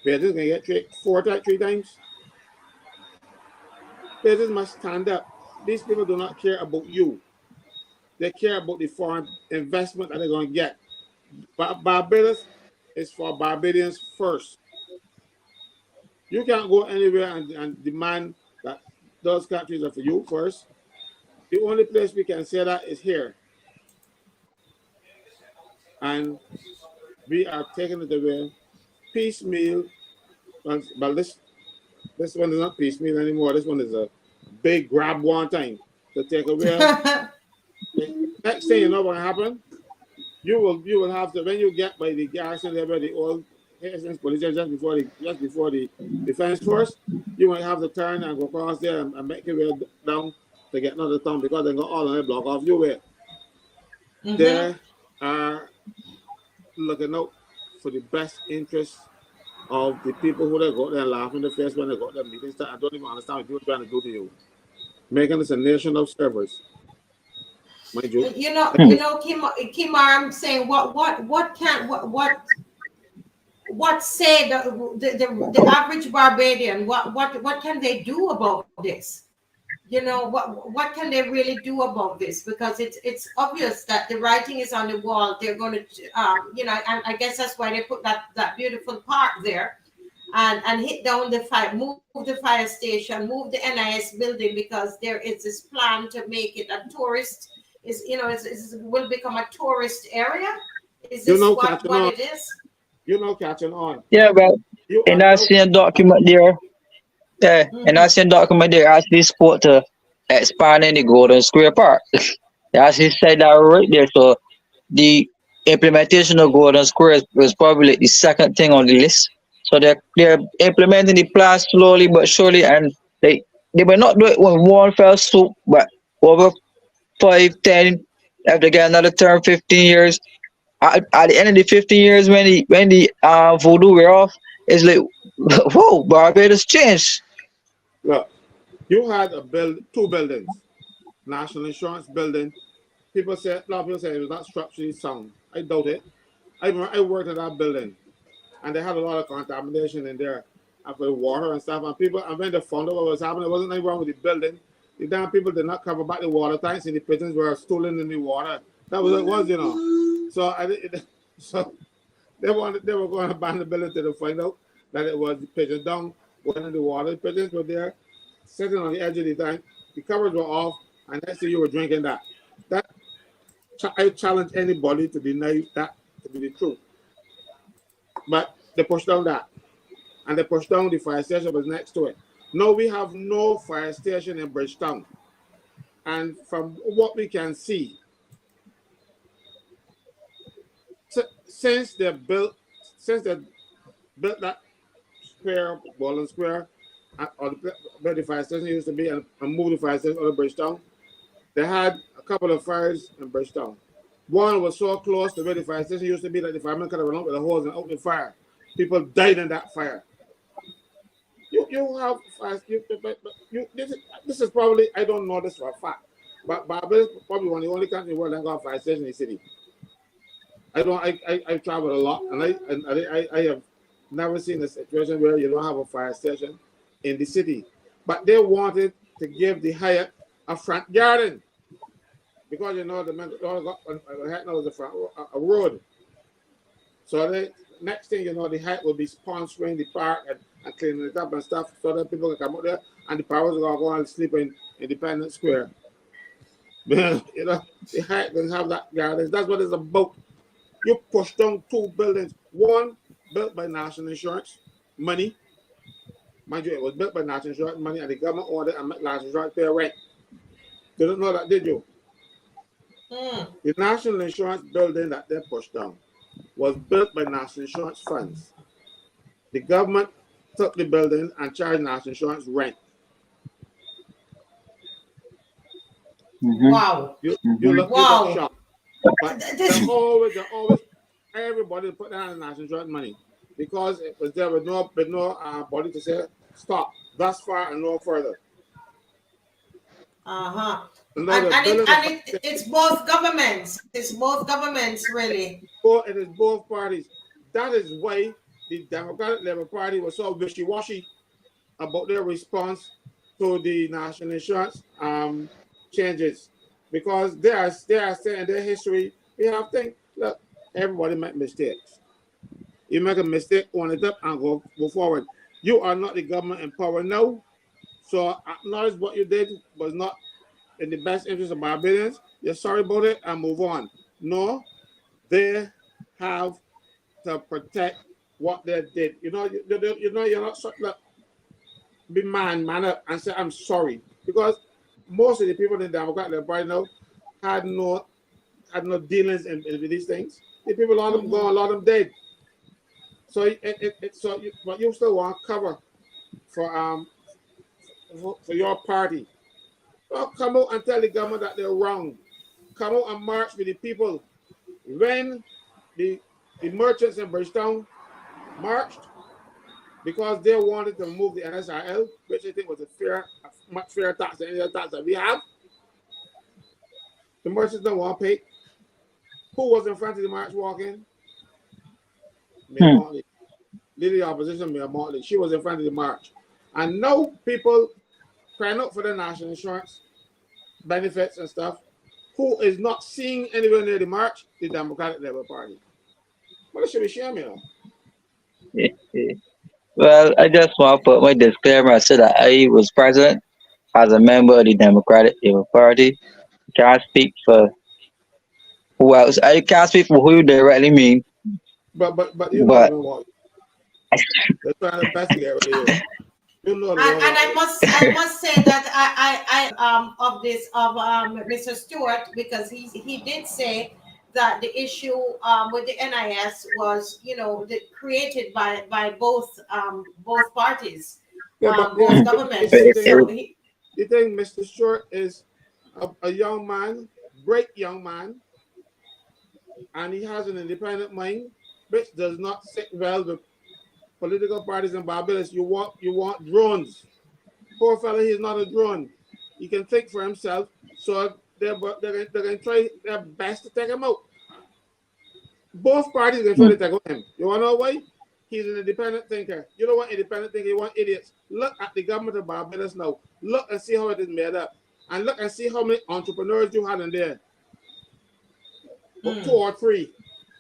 Business can get three times. Business must stand up. These people do not care about you. They care about the foreign investment that they're going to get. Barbados is for Barbadians first. You can't go anywhere and demand that those countries are for you first. The only place we can say that is here. And we are taking it away piecemeal. But this one is not piecemeal anymore. This one is a big grab one time to take away. Next thing you know what will happen, you will have to, when you get by the garrison there by the old police just before the defense force, you will have to turn and go across there and make your way down to get another town because they got all on the block off your way. They are looking out for the best interests of the people who they go there and laugh in the face when they got their meetings. I don't even understand what people are trying to do to you. Making this a nation of servers. Mind you. You know, Kimar, I'm saying what say the average Barbadian? What can they do about this? You know, what can they really do about this? Because it's obvious that the writing is on the wall. They're going to, you know, and I guess that's why they put that beautiful park there, and hit down the fire, move the fire station, move the NIS building, because there is this plan to make it a tourist. Will become a tourist area. Is this what it is? You know, catching on. Yeah, but in that same document there. Yeah, and I seen document there actually spoke to expanding the Golden Square Park. They actually said that right there. So the implementation of Golden Square was probably the second thing on the list. So they're implementing the plan slowly but surely, and they may not do it with one fell swoop, but over 5, 10, if they get another term, 15 years. At the end of the 15 years, when the voodoo wear off, it's like, whoa, Barbados changed. Look, you had two buildings, National Insurance building. A lot of people say it was not structurally sound. I doubt it. I worked in that building, and they had a lot of contamination in there after the water and stuff. And when they found out what was happening, there wasn't anything wrong with the building. The damn people did not cover back the water tanks, and the pigeons were stolen in the water. That was what it was, you know. So they were going to ban the building to find out that it was the pigeons down, going in the water. The pigeons were there, sitting on the edge of the tank. The covers were off, and next thing you were drinking that. I challenge anybody to deny that to be the truth. But they pushed down that, and they pushed down the fire station was next to it. Now we have no fire station in BRIDGETOWN. And from what we can see, since they built that square, Golden Square, or where the fire station used to be, and moved the fire station out of BRIDGETOWN, they had a couple of fires in BRIDGETOWN. One was so close to where the fire station used to be that the firemen could have run out with a hose and out the fire. People died in that fire. You have this is probably, I don't know this for a fact, but Barbados is probably one of the only countries in the world that got a fire station in the city. I travel a lot, and I have never seen a situation where you don't have a fire station in the city. But they wanted to give the Hyatt a front garden because the Hyatt now is a road. So next thing you know, the Hyatt will be sponsoring the park and cleaning it up and stuff so that people can come out there and the powers will go and sleep in Independence Square. The Hyatt doesn't have that garden. That's what it's about. You push down two buildings. One built by National Insurance money. Mind you, it was built by National Insurance money, and the government ordered and make National Insurance pay rent. You don't know that, did you? The National Insurance building that they pushed down was built by National Insurance funds. The government took the building and charged National Insurance rent. Wow. You look shocked. But they always everybody put down the National Insurance money because it was there with no body to say stop, thus far and no further. It's both governments. It's both governments, really. It is both parties. That is why the Democratic Labour Party was so wishy-washy about their response to the national insurance changes, because they are saying in their history, we have things. Look, everybody make mistakes. You make a mistake, own it up and go forward. You are not the government in power now, so acknowledge what you did was not in the best interest of Barbadians. You're sorry about it and move on. No, they have to protect what they did. You know, you're not like, be man up and say I'm sorry, because most of the people in the Democratic Party now had no dealings in these things. The people, a lot of them gone, a lot of them dead. So but you still want cover for your party. Well, come out and tell the government that they're wrong. Come out and march with the people. When the merchants in Bridgetown marched because they wanted to remove the NSRL, which I think was a much fairer tax than any other tax that we have, the merchants don't want to pay. Who was in front of the march walking? Mayor Motley. Leader of the opposition, Mayor Motley. She was in front of the march. And now people crying out for the national insurance benefits and stuff, who is not seeing anywhere near the march? The Democratic Labour Party. Well, it should be shame, you know. Well, I just want to put my disclaimer so that I was present as a member of the Democratic Labour Party. Can't speak for who else. I can't speak for who you directly mean. But you know what? They're trying to investigate what it is. You know and I must say that I of this of Mr. Stewart, because he did say that the issue with the NIS was, you know, created by both parties, both governments. So you think Mr. Stewart is a young man, great young man, and he has an independent mind, which does not sit well with political parties in Barbados. You want drones. Poor fella, he's not a drone. He can think for himself. So they're going to try their best to take him out. Both parties are going to try to take out him. You want to know why? He's an independent thinker. You don't want independent thinking. You want idiots. Look at the government of Barbados now. Look and see how it is made up. And look and see how many entrepreneurs you had in there. 2 or 3.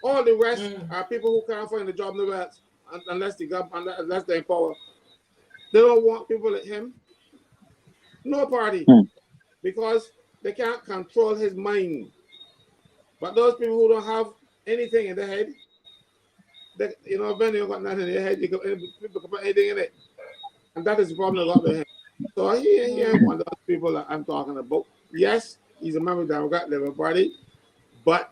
All the rest are people who can't find a job nowhere else, unless they're in power. They don't want people like him. No party. Because they can't control his mind. But those people who don't have anything in their head, when you got nothing in their head, people can put anything in it. And that is the problem I got with him. So he ain't one of those people that I'm talking about. Yes, he's a member of the Democratic Labour Party, but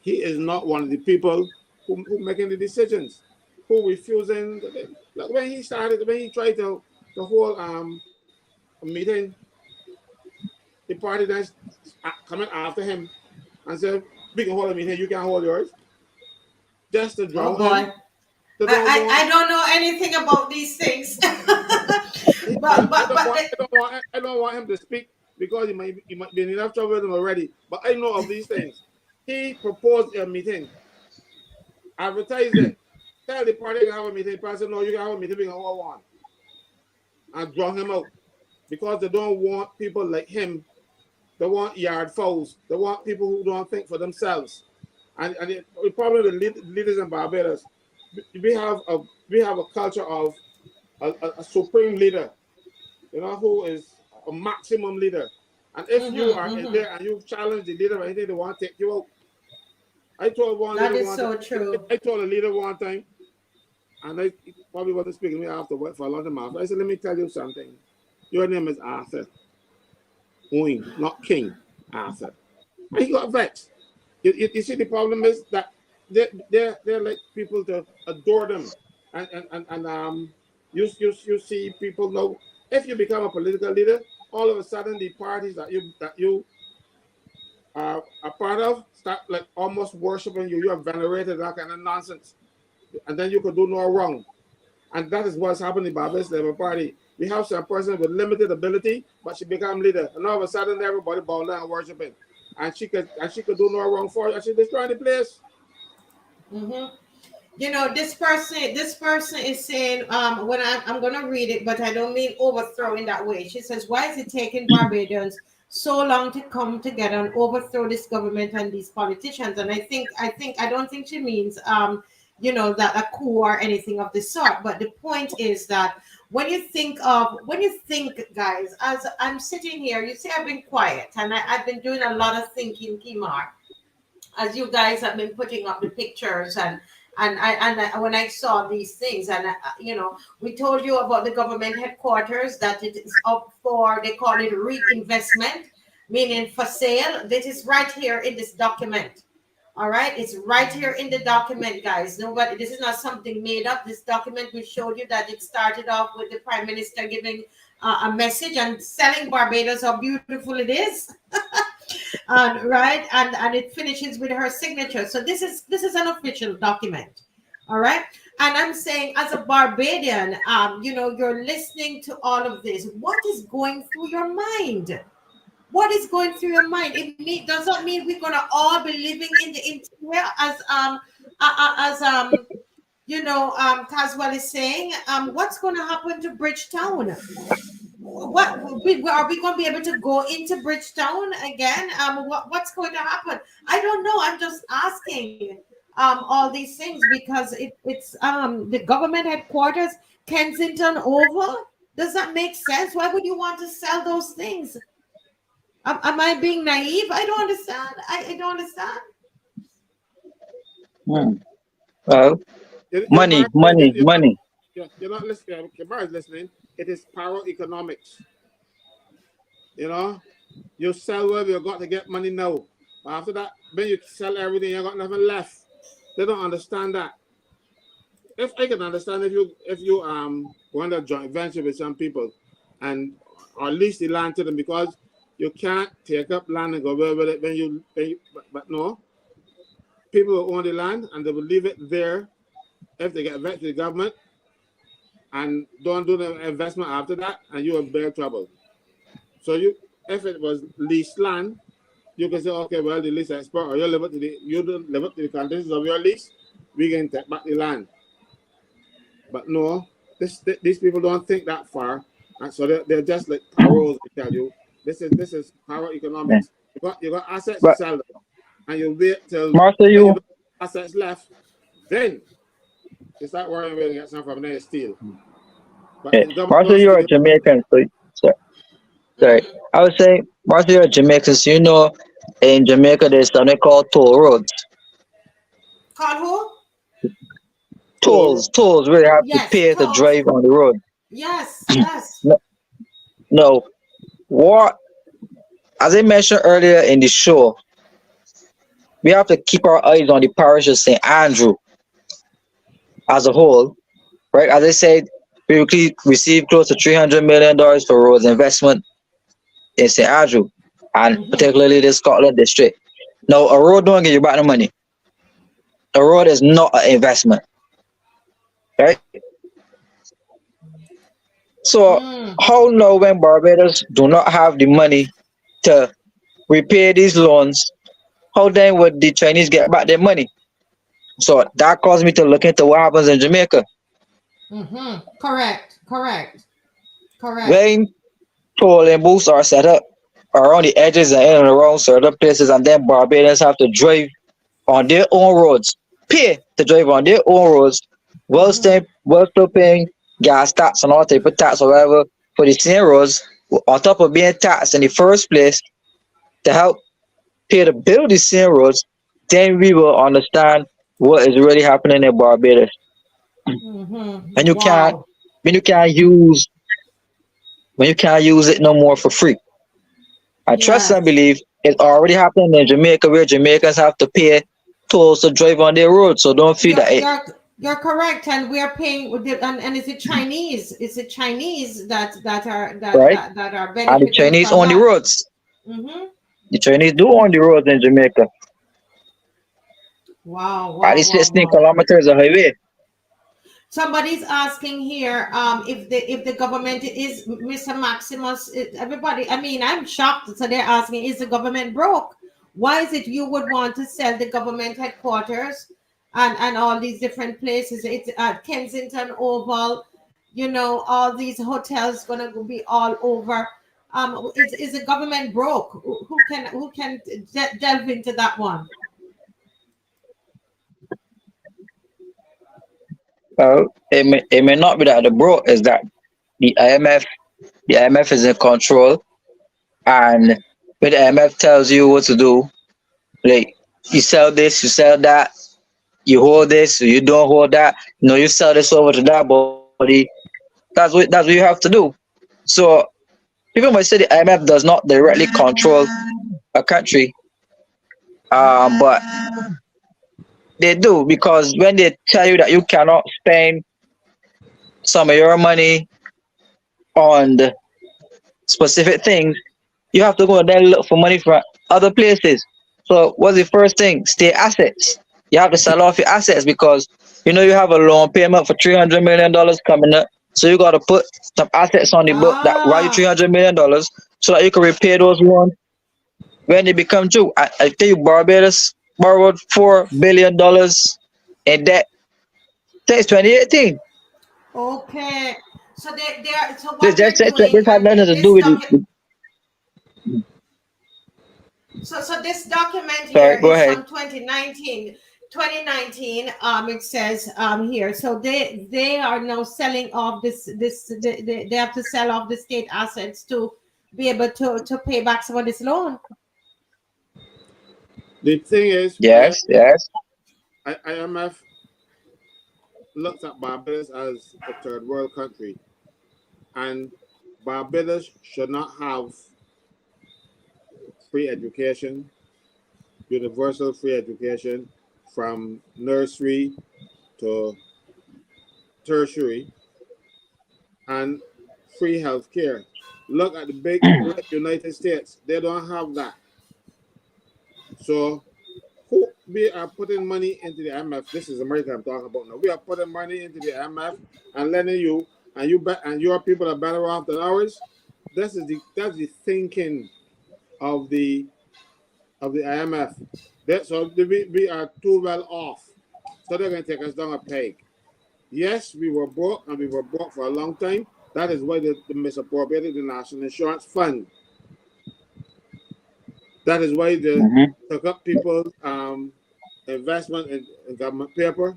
he is not one of the people who making the decisions, who refusing. Like when he tried to hold a meeting, the party then coming after him and said, "We can hold a meeting, you can't hold yours." Just to draw him. I don't know anything about these things. I don't want him to speak because he might be in enough trouble with him already. But I know of these things. He proposed a meeting, advertised it, tell the party to have a meeting. The party said, "No, you can have a meeting, we can hold one," and draw him out because they don't want people like him. They want yard fouls. They want people who don't think for themselves. And the problem with the leaders in Barbados, we have a culture of a supreme leader, who is a maximum leader. And if you are in there and you challenge the leader or anything, they want to take you out. I told one that leader is so true. I told a leader one time, and he probably wasn't speaking to me afterward for a long time after. I said, "Let me tell you something. Your name is Arthur. Wayne, not King, Arthur." And he got vexed. You see, the problem is that they're like people to adore them, and you see people know if you become a political leader, all of a sudden the parties that you are a part of start like almost worshiping you. You are venerated, that kind of nonsense, and then you could do no wrong, and that is what's happening in Barbados Labour Party. We have some person with limited ability, but she become leader, and all of a sudden everybody bow down and worshiping. And she could do no wrong for it. And she's destroying the place. You know, this person is saying, when I'm gonna read it, but I don't mean overthrow in that way. She says, why is it taking Barbadians so long to come together and overthrow this government and these politicians? And I don't think she means that a coup or anything of the sort. But the point is that when you think, guys, as I'm sitting here, you see I've been quiet and I've been doing a lot of thinking, Kimar, as you guys have been putting up the pictures when I saw these things, and we told you about the government headquarters, that it is up for, they call it reinvestment, meaning for sale. This is right here in this document. All right, it's right here in the document, guys. Nobody, this is not something made up. This document, we showed you that it started off with the prime minister giving a message and selling Barbados how beautiful it is. Right, and it finishes with her signature. So this is an official document. All right, and I'm saying, as a Barbadian, you're listening to all of this. What is going through your mind? What is going through your mind? Does that mean we're gonna all be living in the interior, as Caswell is saying? What's going to happen to Bridgetown? What are we going to be able to go into Bridgetown again? What's going to happen? I don't know. I'm just asking all these things because it's the government headquarters, Kensington Oval. Does that make sense? Why would you want to sell those things? Am I being naive? I don't understand. I don't understand. Well, money, money, money. You're not listening. Kibar is listening. It is power economics. You sell where you got to get money now. After that, when you sell everything, you got nothing left. They don't understand that. If I can understand, if you go on a joint venture with some people or lease the land to them, because you can't take up land and go away with it but no. People will own the land and they will leave it there if they get back to the government and don't do the investment after that, and you will bear trouble. So if it was leased land, you can say, okay, well, the lease expert, or you live up to the conditions of your lease, we can take back the land. But no, these people don't think that far, and so they're just like paroles. I tell you, this is power economics. You got assets to sell them, and you wait till you have assets left, then you start worrying where to get some from there steal. Marshall, you're a Jamaican, so sorry. I would say, Marshall, you're a Jamaican, so in Jamaica there's something called toll roads. Called who? Tolls where you have to pay to drive on the road. Yes. No. What, as I mentioned earlier in the show, we have to keep our eyes on the parish of St. Andrew as a whole, right? As I said, we received close to $300 million for roads investment in St. Andrew, and particularly the Scotland district. Now, a road don't give you back the money. A road is not an investment, right? So, how now when Barbados do not have the money to repay these loans, how then would the Chinese get back their money? So that caused me to look into what happens in Jamaica. Correct. When tolling booths are set up around the edges and in and around certain places, and then Barbadians have to drive on their own roads, pay to drive on their own roads, while still paying gas tax and all type of tax or whatever for the same roads, on top of being taxed in the first place to help pay to build the same roads, then we will understand what is really happening in Barbados. And you can't use it no more for free. I trust and believe it's already happening in Jamaica, where Jamaicans have to pay tolls to drive on their roads. So don't feel you're correct, and we are paying. And is it Chinese? Is it Chinese that are benefiting? And the Chinese own the roads. The Chinese do own the roads in Jamaica. Wow. At least 16 kilometers of highway. Somebody's asking here if the government is, Mr. Maximus, everybody, I mean, I'm shocked. So they're asking, is the government broke? Why is it you would want to sell the government headquarters and all these different places. It's at Kensington Oval, you know, all these hotels gonna be all over. Is the government broke? Who can delve into that one? It may not be that the bro is that the IMF the IMF is in control, and when the IMF tells you what to do, like you sell this, you sell that, you hold this, you don't hold that. No, you sell this over to that body. That's what you have to do. So people might say the IMF does not directly control a country, but they do, because when they tell you that you cannot spend some of your money on the specific things, you have to go and then look for money from other places. So what's the first thing? State assets. You have to sell off your assets because you have a loan payment for $300 million coming up. So you got to put some assets on the book that value Ah, $300 million so that you can repay those loans when they become due. I tell you, Barbados borrowed $4 billion in debt since 2018. okay. So they are, so This what just they're doing, this had and nothing to do this with document. it. So this document here Sorry, go is ahead. from 2019. 2019. It says here. So they are now selling off they have to sell off the state assets to be able to pay back some of this loan. The thing is, Yes, yes. IMF looks at Barbados as a third world country, and Barbados should not have free education, universal free education from nursery to tertiary, and free health care. Look at the big United States, they don't have that. So who we are putting money into the IMF? This is America I'm talking about now. We are putting money into the IMF and letting you, and you bet, and your people are better off than ours. That's the thinking of the IMF. So we are too well off. So they're going to take us down a peg. Yes, we were broke, and we were broke for a long time. That is why they misappropriated the National Insurance Fund. That is why they Mm-hmm. took up people's investment in government paper,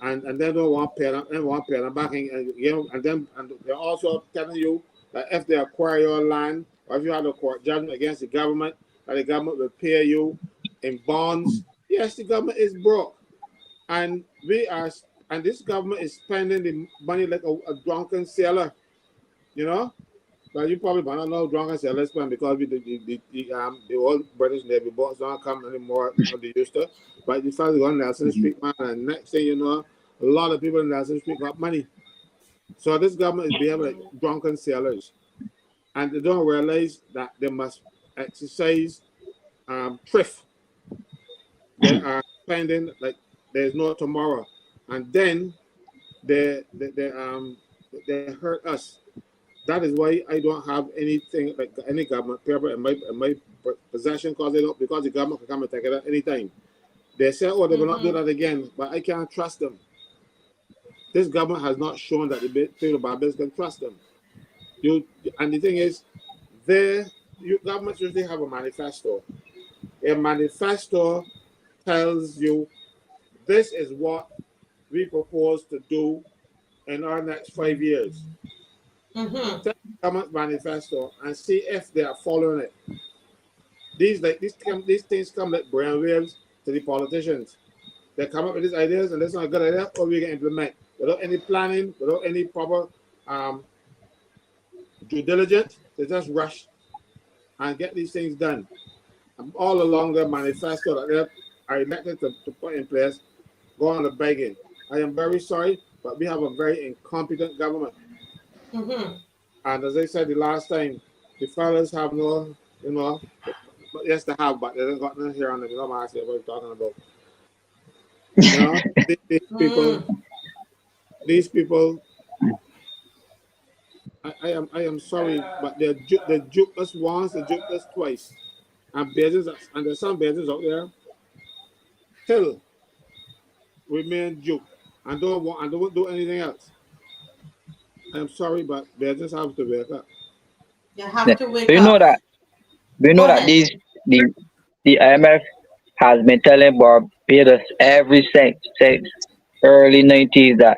and they don't want to pay them back, and they're also telling you that if they acquire your land, or if you have a court judgment against the government, that the government will pay you in bonds. Yes, the government is broke, and this government is spending the money like a drunken sailor, you know. But you probably might not know drunken sailors spend, because the old British Navy boats don't come anymore how they used to. But you start going Nelson Street, man, and next thing you know, a lot of people in Nelson Street got money. So this government is behaving like drunken sailors, and they don't realize that they must exercise thrift. They are spending like there's no tomorrow, and then they hurt us. That is why I don't have anything like any government paper in my possession, because the government can come and take it at any time. They say, oh, they will not do Mm-hmm. that again, but I can't trust them. This government has not shown that the people of Barbados can trust them. And the thing is, governments usually have a manifesto. A manifesto tells you this is what we propose to do in our next 5 years. Mm-hmm. Check the government manifesto and see if they are following it. These things come like brainwaves to the politicians. They come up with these ideas, and that's not a good idea, or we can implement without any planning, without any proper due diligence. They just rush and get these things done. And all along the manifesto that they are elected to put in place, go on the begging. I am very sorry, but we have a very incompetent government. Mm-hmm. And as I said the last time, the fellas have no, yes, they have, but they don't got nothing here on them. You know what I'm talking about. You know, these people. I am sorry, but they juke us once, they juke us twice, and there's some business out there still remain Duke and don't do anything else. I'm sorry, but they just have to wake up. You Yeah. have to Do wake you know up. that? Do you Go know that ahead. the IMF has been telling Barbados every since early 90s that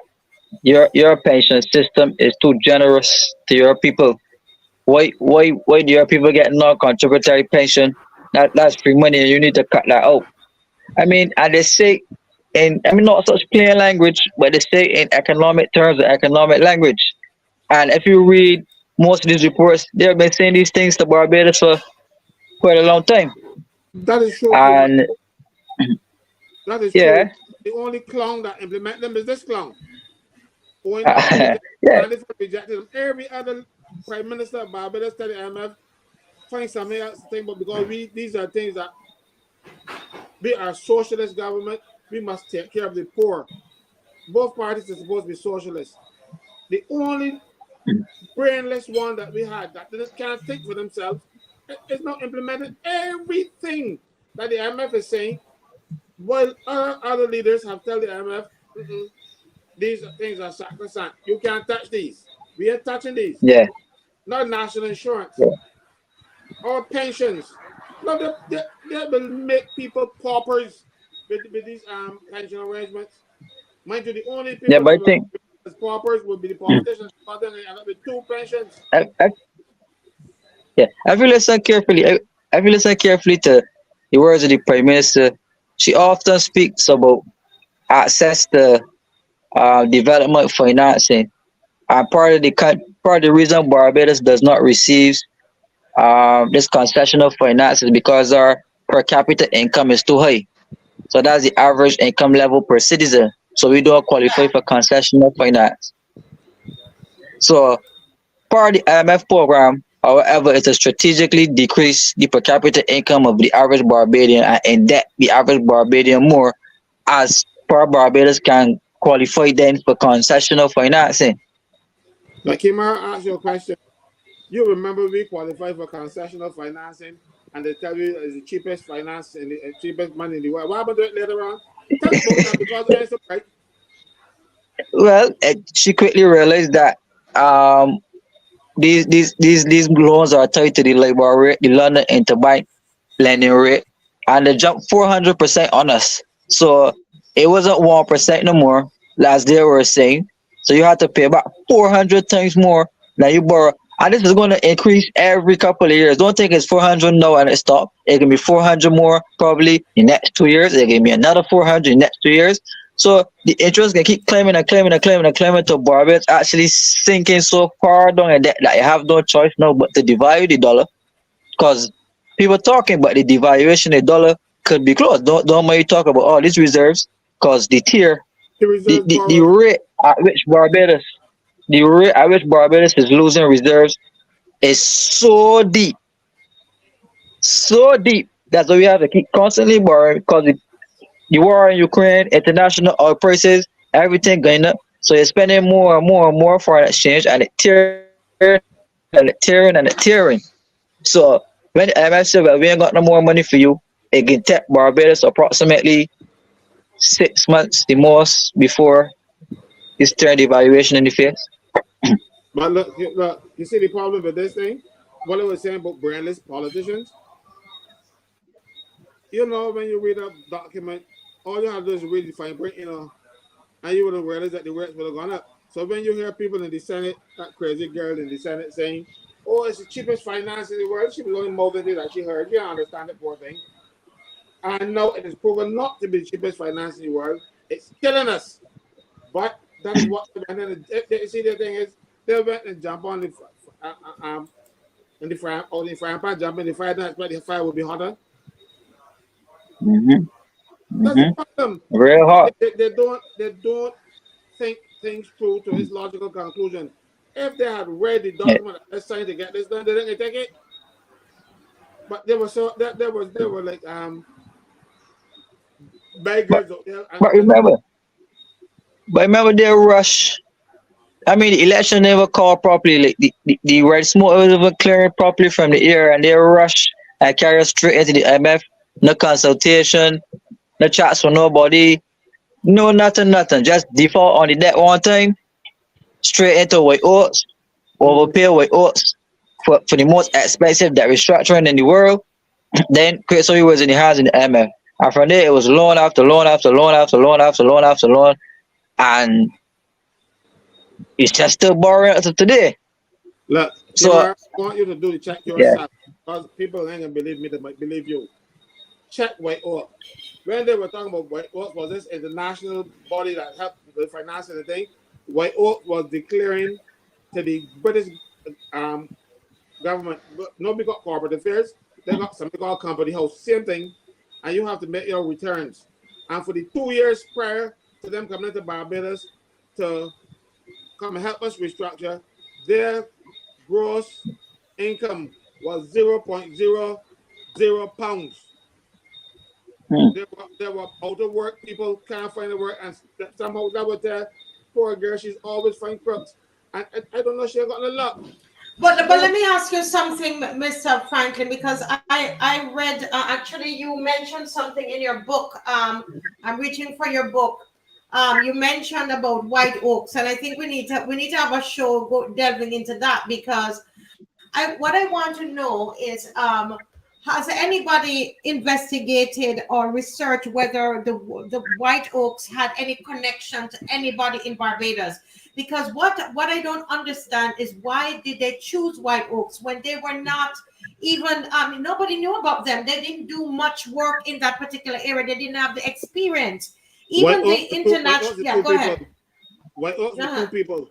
your pension system is too generous to your people. Why do your people get non-contributory pension? That's free money and you need to cut that out. I mean, and they say in, I mean, not such plain language, but they say in economic terms or economic language. And if you read most of these reports, they've been saying these things to Barbados for quite a long time. That is true too, but And that is yeah, true. The only clown that implement them is this clown. When that was rejected, yeah, and if rejected them, every other prime minister of Barbados tell the IMF find something else to think about because these are things that we are socialist government. We must take care of the poor. Both parties are supposed to be socialist. The only brainless one that we had that can't think for themselves is not implementing everything that the IMF is saying. While other leaders have told the IMF, these things are sacrosanct. You can't touch these. We are touching these. yeah, Not national insurance yeah. or pensions. No, they will make people paupers with these pension arrangements. Mind you, the only Yeah, people but that I will think as paupers will be the mm, politicians, but then they end up with two pensions. I, yeah, if you listen carefully, if you listen carefully to the words of the Prime Minister, she often speaks about access to development financing. And part of the reason Barbados does not receive this concessional finance is because our per capita income is too high. So that's the average income level per citizen. So we don't qualify Yeah. for concessional finance. So part of the IMF program, however, is to strategically decrease the per capita income of the average Barbadian and indebt the average Barbadian more as per Barbados can qualify then for concessional financing. Like Kimar asked you a question. You remember we qualify for concessional financing and they tell you it's the cheapest finance and the cheapest money in the world. What happened to it later on? Tell us about that because it ain't so right. Well, she quickly realized that um, these loans are tied to the labor rate, the London interbank lending rate, and they jumped 400% on us. So it wasn't 1% no more. Last day we were saying, so you had to pay about 400 times more than you borrow, and this is going to increase every couple of years. Don't think it's 400 now and it stop. It can be 400 more probably in the next 2 years. It can be another 400 in the next 2 years. So the interest can keep climbing and climbing and climbing and climbing to Barbados actually sinking so far down in debt that you have no choice now but to devalue the dollar because people talking about the devaluation of the dollar could be close. Don't mind you talk about all these reserves because the tier, The the, reserves the, the borrow. rate at which Barbados, the rate at which Barbados is losing reserves is so deep. That's why we have to keep constantly borrowing because the war in Ukraine, international oil prices, everything going up. So you're spending more and more and more foreign exchange and it tearing and it tearing and it tearing. So when the IMF said, well, we ain't got no more money for you, it can take Barbados approximately 6 months the most before it's turned the evaluation in the face. But look, you see the problem with this thing? What I was saying about brainless politicians? You know, when you read a document, all you have to do is read the fine print, and you would have realized that the rates would have gone up. So when you hear people in the Senate, that crazy girl in the Senate saying, oh, it's the cheapest finance in the world, she was only mouthing it that she heard. You don't understand it, poor thing. And now it is proven not to be the cheapest finance in the world. It's killing us. But that is what, and then see the thing is, they went and jump on the, in the fire, on the fire pan, jump in the fire, that's why the fire will be hotter. Mm-hmm. That's the Mm-hmm. problem. Real hot. They don't think things through to its logical conclusion. If they had read the Yeah. document that's trying to get this done, they didn't take it. But they were so that they were like But beggars out there. but remember, but remember their rush. I mean, the election never called properly. Like the red smoke was never clearing properly from the air, and they rush and carry us straight into the IMF. No consultation, no chats for nobody. No, nothing. Just default on the debt one time, straight into white oats, overpay white oats for the most expensive debt restructuring in the world. Then Credit Suisse was in the hands in the MF. And from there, it was loan after loan after loan after loan after loan after loan. And it's just still borrowing up to today. Look, So, Kimar, I want you to do the check yeah. yourself because people ain't gonna believe me, they might believe you. Check White Oak. When they were talking about White Oak, was this international body that helped the finance and the thing? White Oak was declaring to the British government, nobody got corporate affairs, they got something called company house, same thing, and you have to make your returns. And for the 2 years prior to them coming into Barbados to come and help us restructure, their gross income was 0.00 pounds. They were out of work, people can't find the work, and somehow that was there. Poor girl, she's always find crooks. And I don't know, she ain't got no luck. But let me ask you something, Mr. Franklin, because I read, actually you mentioned something in your book. I'm reaching for your book. You mentioned about white oaks, and I think we need to have a show delving into that, because what I want to know is, has anybody investigated or researched whether the white oaks had any connection to anybody in Barbados? Because what I don't understand is, why did they choose white oaks when they were not even, nobody knew about them. They didn't do much work in that particular area. They didn't have the experience. Even the international, yeah, go ahead. White Oaks, the two people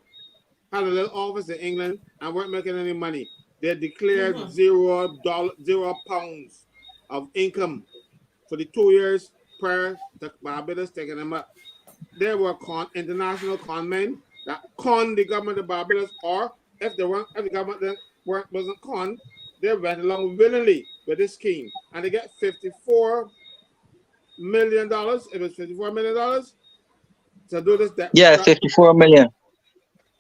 had a little office in England and weren't making any money. They declared £0 of income for the 2 years prior to Barbados taking them up. They were international con men that conned the government of Barbados, or if the government wasn't conned, they went along willingly with this scheme, and they get $54 million. It was $54 million to do this debt. Yeah, 54 million.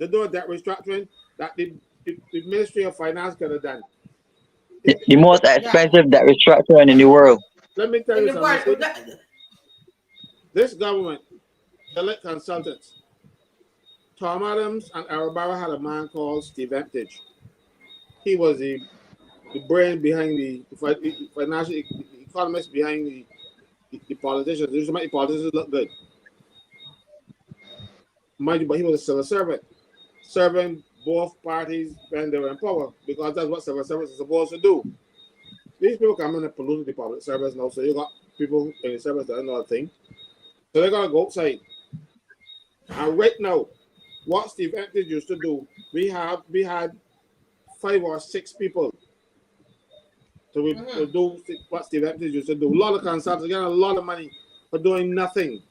To do a debt restructuring that the Ministry of Finance could have done. The most expensive debt restructuring in the world. Let me tell you something. This government, elect consultants, Tom Adams and Arabara had a man called Steve Emptage. He was the brain behind the financial economist behind the politicians. They used to make the politicians look good. Mind you, but he was a civil servant, serving both parties when they were in power, because that's what civil service is supposed to do. These people come in and pollute the public service now, so you got people in the service that don't know a thing. So they gotta go outside. And right now, what Steve Emptage used to do, we had 5 or 6 people to do what Steve Emptage used to do. A lot of consultants getting a lot of money for doing nothing.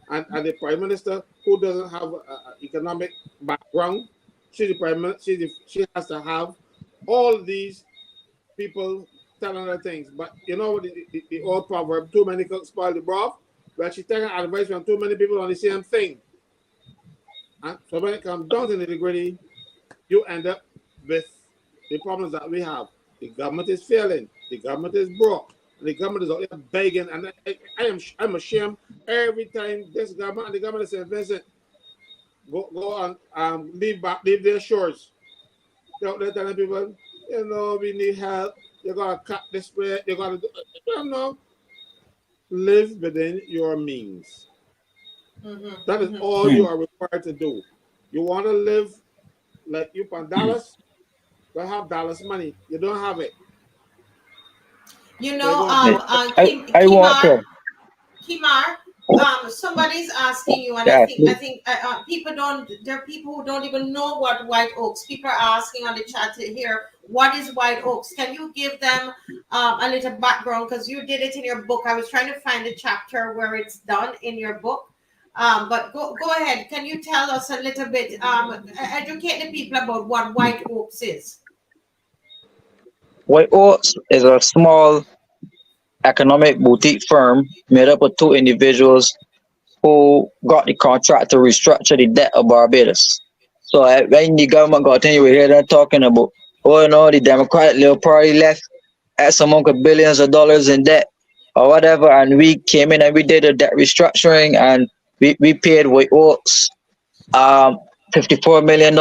And the Prime Minister, who doesn't have an economic background, she's the Prime Minister, she has to have all these people telling her things. But you know the old proverb, too many cooks spoil the broth? Well, she's taking advice from too many people on the same thing. And so when it comes down to the nitty-gritty, you end up with the problems that we have. The government is failing. The government is broke. The government is out there begging. And I'm ashamed every time this government and the government is saying, Vincent, go on, leave their shores. They're out there telling people, you know, we need help. You got to cut this way. You got to do, you know, live within your means. That is all you are required to do. You want to live like you from Dallas, you have Dallas money. You don't have it. You know, Kimar, somebody's asking you, and I think there are people who don't even know what white oaks. People are asking on the chat here, what is white oaks? Can you give them a little background, because you did it in your book? I was trying to find a chapter where it's done in your book. But go ahead. Can you tell us a little bit, educate the people about what white oaks is? White Oaks is a small economic boutique firm made up of 2 individuals who got the contract to restructure the debt of Barbados. So when the government got in, you were here talking about, oh no, the Democratic Liberal Party left X amount of billions of dollars in debt or whatever, and we came in and we did a debt restructuring, and we paid with Oaks $54 million